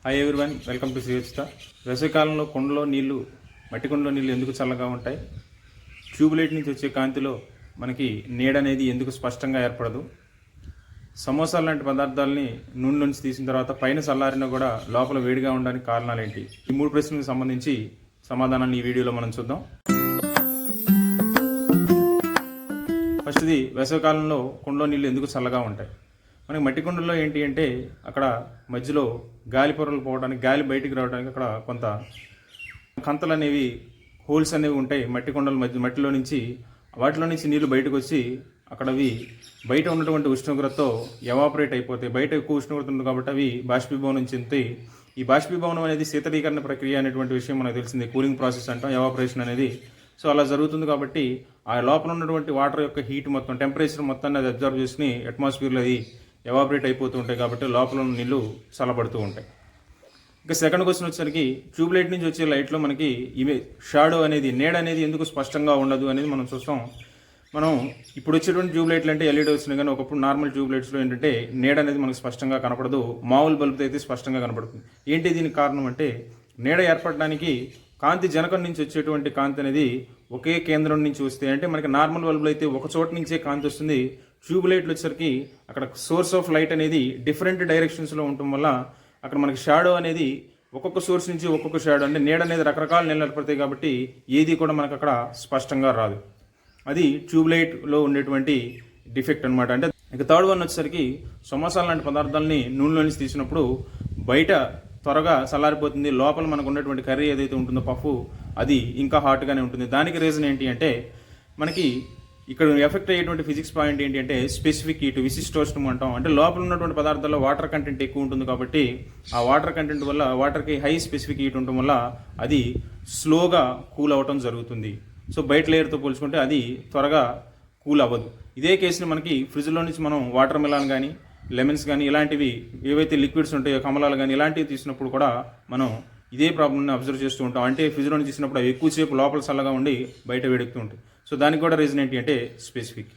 Hi everyone, welcome to Srivachitha. వేసవికాలంలో కుండలో నీళ్లు, మట్టి కుండలో నీళ్ళు ఎందుకు చల్లగా ఉంటాయి? ట్యూబ్లైట్ నుంచి వచ్చే కాంతిలో మనకి నీడ అనేది ఎందుకు స్పష్టంగా ఏర్పడదు? సమోసాలు లాంటి పదార్థాలని నూనె నుంచి తీసిన తర్వాత పైన చల్లారినా కూడా లోపల వేడిగా ఉండడానికి కారణాలు ఏంటి? ఈ 3 ప్రశ్నలకు సంబంధించి సమాధానాన్ని ఈ వీడియోలో మనం చూద్దాం. ఫస్ట్ది, వేసవికాలంలో కుండలో నీళ్ళు ఎందుకు చల్లగా ఉంటాయి? మనకి మట్టి కుండల్లో ఏంటి అంటే అక్కడ మధ్యలో గాలి పొరలు పోవడానికి, గాలి బయటికి రావడానికి అక్కడ కొంత కంతలు అనేవి, హోల్స్ అనేవి ఉంటాయి. మట్టి కుండల మట్టిలో నుంచి, వాటిలో నుంచి నీళ్లు బయటకు వచ్చి అక్కడ అవి బయట ఉన్నటువంటి ఉష్ణోగ్రతతో ఎవాపరేట్ అయిపోతాయి. బయట ఎక్కువ ఉష్ణోగ్రత ఉంది కాబట్టి అవి బాష్పీభవనం చెందుతాయి. ఈ బాష్పీభవనం అనేది శీతలీకరణ ప్రక్రియ అనేటువంటి విషయం మనకు తెలిసింది. కూలింగ్ ప్రాసెస్ అంటాం, ఎవాపరేషన్ అనేది. సో అలా జరుగుతుంది కాబట్టి ఆ లోపల ఉన్నటువంటి వాటర్ యొక్క హీట్ మొత్తం, టెంపరేచర్ మొత్తాన్ని అది అబ్జర్వ్ చేసుకుని అట్మాస్ఫియర్లో అది ఎవాపరేట్ అయిపోతూ ఉంటాయి కాబట్టి లోపల ఉన్న నీళ్ళు చల్లబడుతూ ఉంటాయి. ఇంకా సెకండ్ క్వశ్చన్ వచ్చేసరికి, ట్యూబ్లైట్ నుంచి వచ్చే లైట్లో మనకి షాడో అనేది, నీడ అనేది ఎందుకు స్పష్టంగా ఉండదు అనేది మనం చూస్తాం. మనం ఇప్పుడు వచ్చేటువంటి ట్యూబ్లైట్లు అంటే ఎల్ఈడి వచ్చినాయి, కానీ ఒకప్పుడు నార్మల్ ట్యూబ్లైట్స్లో ఏంటంటే నీడ అనేది మనకు స్పష్టంగా కనపడదు. మామూలు బల్బుతో అయితే స్పష్టంగా కనపడుతుంది. ఏంటి దీనికి కారణం అంటే, నీడ ఏర్పడడానికి కాంతి జనకం నుంచి వచ్చేటువంటి కాంతి అనేది ఒకే కేంద్రం నుంచి వస్తే, అంటే మనకి నార్మల్ బల్బులు అయితే ఒక చోట నుంచే కాంతి వస్తుంది. ట్యూబ్లైట్లు వచ్చేసరికి అక్కడ సోర్స్ ఆఫ్ లైట్ అనేది డిఫరెంట్ డైరెక్షన్స్లో ఉండటం వల్ల అక్కడ మనకి షాడో అనేది ఒక్కొక్క సోర్స్ నుంచి ఒక్కొక్క షాడో, అంటే నీడ అనేది రకరకాల నీళ్ళు ఏర్పడతాయి కాబట్టి ఏది కూడా మనకు అక్కడ స్పష్టంగా రాదు. అది ట్యూబ్లైట్లో ఉండేటువంటి డిఫెక్ట్ అనమాట. అంటే ఇక థర్డ్ వన్ వచ్చేసరికి, సమోసాలు లాంటి పదార్థాలని నూనెలో నుంచి తీసినప్పుడు బయట త్వరగా చల్లారిపోతుంది, లోపల మనకు ఉన్నటువంటి కర్రీ ఏదైతే ఉంటుందో పఫ్, అది ఇంకా హాట్గానే ఉంటుంది. దానికి రీజన్ ఏంటి అంటే, మనకి ఇక్కడ ఎఫెక్ట్ అయ్యేటువంటి ఫిజిక్స్ పాయింట్ ఏంటి అంటే స్పెసిఫిక్ హీట్, విశిష్టోష్ణం అంటాం. అంటే లోపల ఉన్నటువంటి పదార్థాల్లో వాటర్ కంటెంట్ ఎక్కువ ఉంటుంది కాబట్టి ఆ వాటర్ కంటెంట్ వల్ల, వాటర్కి హై స్పెసిఫిక్ హీట్ ఉండటం వల్ల అది స్లోగా కూల్ అవ్వటం జరుగుతుంది. సో బయట లేయర్తో పోల్చుకుంటే అది త్వరగా కూల్ అవ్వదు. ఇదే కేసుని మనకి ఫ్రిడ్జ్లో నుంచి మనం వాటర్ మిలాన్ కానీ, లెమన్స్ కానీ, ఇలాంటివి ఏవైతే లిక్విడ్స్ ఉంటాయో, కమలాలు కానీ, ఇలాంటివి తీసినప్పుడు కూడా మనం ఇదే ప్రాబ్లమ్ని అబ్జర్వ్ చేస్తూ ఉంటాం. అంటే ఫ్రిడ్జ్లో నుంచి తీసినప్పుడు అవి ఎక్కువసేపు లోపల చల్లగా ఉండి బయట వేడెక్కుతూ ఉంటాయి. సో దానికి కూడా రీజన్ ఏంటి అంటే స్పెసిఫిక్.